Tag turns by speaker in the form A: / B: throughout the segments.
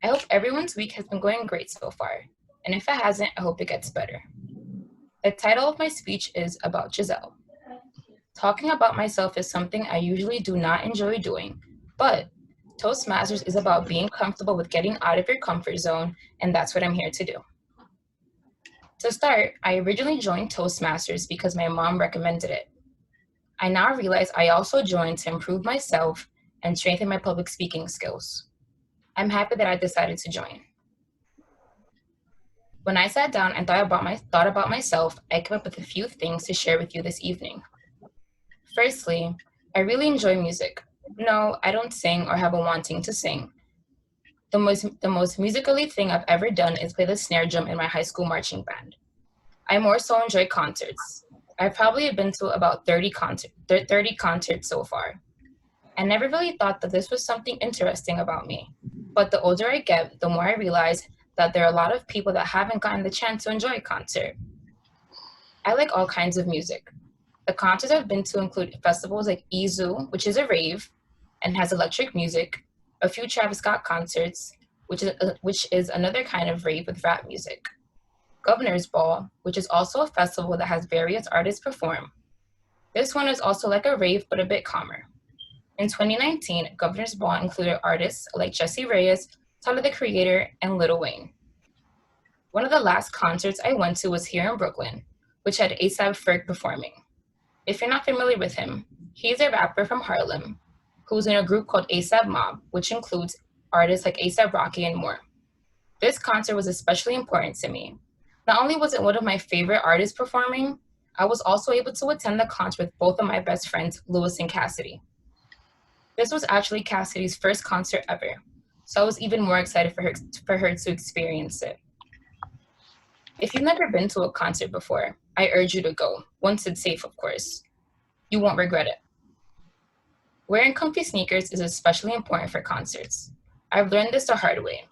A: I hope everyone's week has been going great so far, and if it hasn't, I hope it gets better. The title of my speech is about Giselle. Talking about myself is something I usually do not enjoy doing, but Toastmasters is about being comfortable with getting out of your comfort zone, and that's what I'm here to do. To start, I originally joined Toastmasters because my mom recommended it. I now realize I also joined to improve myself and strengthen my public speaking skills. I'm happy that I decided to join. When I sat down and thought about myself, I came up with a few things to share with you this evening. Firstly, I really enjoy music. No, I don't sing or have a wanting to sing. The most musically thing I've ever done is play the snare drum in my high school marching band. I more so enjoy concerts. I've probably been to about 30 concerts so far. I never really thought that this was something interesting about me. But the older I get, the more I realize that there are a lot of people that haven't gotten the chance to enjoy a concert. I like all kinds of music. The concerts I've been to include festivals like Izu, which is a rave and has electric music, a few Travis Scott concerts, which is another kind of rave with rap music, Governor's Ball, which is also a festival that has various artists perform. This one is also like a rave but a bit calmer. In 2019, Governor's Ball included artists like Jessie Reyes, Tyler the Creator, and Lil Wayne. One of the last concerts I went to was here in Brooklyn, which had A$AP Ferg performing. If you're not familiar with him, he's a rapper from Harlem who's in a group called A$AP Mob, which includes artists like A$AP Rocky and more. This concert was especially important to me. Not only was it one of my favorite artists performing, I was also able to attend the concert with both of my best friends, Lewis and Cassidy. This was actually Cassidy's first concert ever, so I was even more excited for her to experience it. If you've never been to a concert before, I urge you to go, once it's safe, of course. You won't regret it. Wearing comfy sneakers is especially important for concerts. I've learned this the hard way.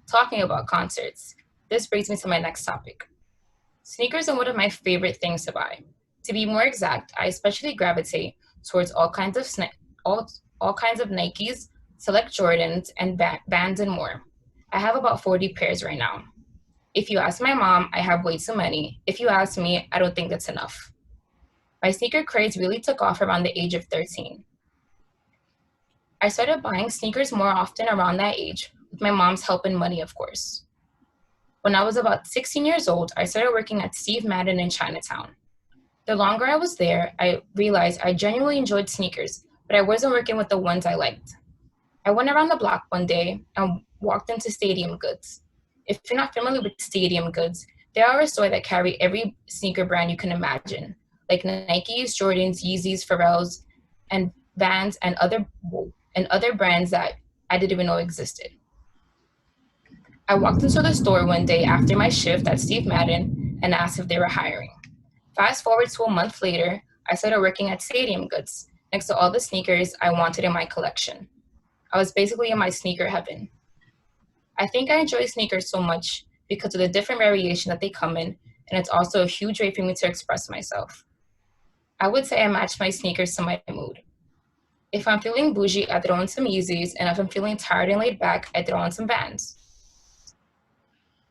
A: Talking about concerts, this brings me to my next topic. Sneakers are one of my favorite things to buy. To be more exact, I especially gravitate towards all kinds of Nikes, select Jordans, and bands and more. I have about 40 pairs right now. If you ask my mom, I have way too many. If you ask me, I don't think that's enough. My sneaker craze really took off around the age of 13. I started buying sneakers more often around that age, with my mom's help and money, of course. When I was about 16 years old, I started working at Steve Madden in Chinatown. The longer I was there, I realized I genuinely enjoyed sneakers, but I wasn't working with the ones I liked. I went around the block one day and walked into Stadium Goods. If you're not familiar with Stadium Goods, they are a store that carry every sneaker brand you can imagine, like Nikes, Jordans, Yeezys, Pharrells, and Vans, and other brands that I didn't even know existed. I walked into the store one day after my shift at Steve Madden and asked if they were hiring. Fast forward to a month later, I started working at Stadium Goods, next to all the sneakers I wanted in my collection. I was basically in my sneaker heaven. I think I enjoy sneakers so much because of the different variation that they come in, and it's also a huge way for me to express myself. I would say I match my sneakers to my mood. If I'm feeling bougie, I throw on some Yeezys, and if I'm feeling tired and laid back, I throw on some Vans.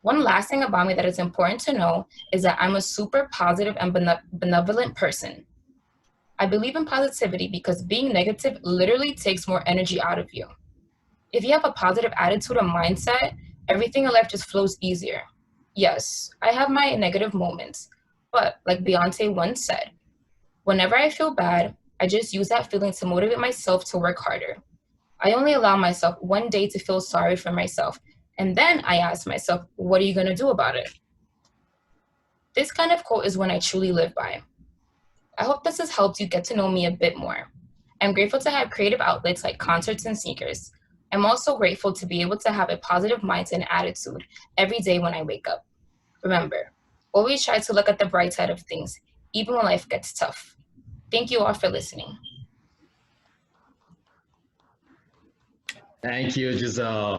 A: One last thing about me that is important to know is that I'm a super positive and benevolent person. I believe in positivity because being negative literally takes more energy out of you. If you have a positive attitude and mindset, everything in life just flows easier. Yes, I have my negative moments, but like Beyonce once said, whenever I feel bad, I just use that feeling to motivate myself to work harder. I only allow myself one day to feel sorry for myself, and then I ask myself, what are you going to do about it? This kind of quote is one I truly live by. I hope this has helped you get to know me a bit more. I'm grateful to have creative outlets like concerts and sneakers. I'm also grateful to be able to have a positive mindset and attitude every day when I wake up. Remember, always try to look at the bright side of things, even when life gets tough. Thank you all for listening.
B: Thank you, Giselle.